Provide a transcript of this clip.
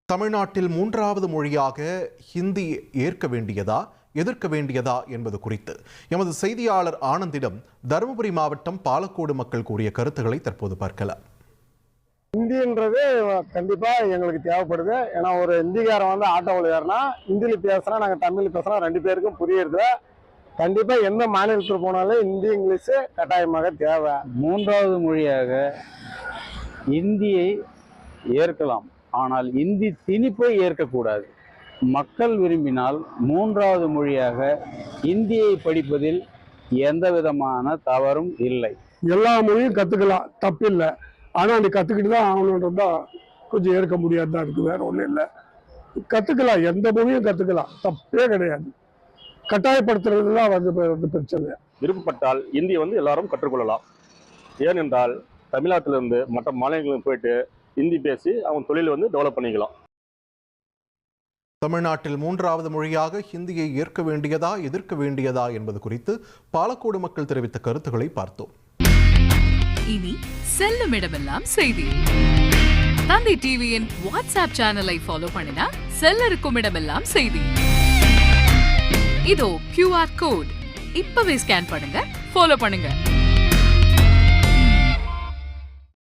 தமிழ்நாட்டில் மூன்றாவது மொழியாக ஹிந்தி ஏற்க வேண்டியதா எதிர்க்க வேண்டியதா என்பது குறித்து எமது செய்தியாளர் ஆனந்திடம் தருமபுரி மாவட்டம் பாலக்கோடு மக்கள் கூறிய கருத்துக்களை தற்போது பார்க்கலாம். ஹிந்தின்றது கண்டிப்பா எங்களுக்கு தேவைப்படுது. ஏன்னா ஒரு ஹிந்திக்காரன் ஆட்டோவில் ஏறினா ஹிந்தியில் பேசுனா நாங்கள் தமிழ் பேசுனா ரெண்டு பேருக்கும் புரியுறது. கண்டிப்பா எந்த மாநிலத்தில் போனாலும் ஹிந்தி இங்கிலீஷ் கட்டாயமாக தேவை. மூன்றாவது மொழியாக இந்தியை ஏற்கலாம், ஆனால் இந்தி திணிப்பை ஏற்கக்கூடாது. மக்கள் விரும்பினால் மூன்றாவது மொழியாக இந்தியை படிப்பதில் எந்த விதமான தவறும் இல்லை. எல்லா மொழியும் கற்றுக்கலாம், தப்பில்லை. ஆனால் நீ கற்றுக்கிட்டு தான் ஆகணுன்றது தான் கொஞ்சம் ஏற்க முடியாதுதான் இருக்குது. வேற ஒன்றும் இல்லை, கற்றுக்கலாம், எந்த மொழியும் கற்றுக்கலாம், தப்பே கிடையாது. கட்டாயப்படுத்துறது தான் வந்து பிரச்சனை. விருப்பப்பட்டால் இந்தியை எல்லாரும் கற்றுக்கொள்ளலாம். ஏனென்றால் தமிழ்நாட்டிலிருந்து மற்ற மாநிலங்களுக்கு போயிட்டு ஹிந்தி பேசி அவங்க தொழிலை டெவலப் பண்ணிக்கலாம். தமிழ்நாட்டில் மூன்றாவது மொழியாக ஹிந்தியை ஏற்க வேண்டியதா எதிர்க்க வேண்டியதா என்பது குறித்து பாலக்கோடு மக்கள் தெரிவித்த கருத்துக்களை பார்த்தோம். இனி செல்லும் இடமெல்லாம் செய்தி. தந்தை டிவியின் வாட்ஸ்அப் சேனலை ஃபாலோ பண்ணினா செல்ல இருக்கும் இடமெல்லாம் செய்தி. இதோ QR கோட் இப்பவே ஸ்கேன் பண்ணுங்க, ஃபாலோ பண்ணுங்க.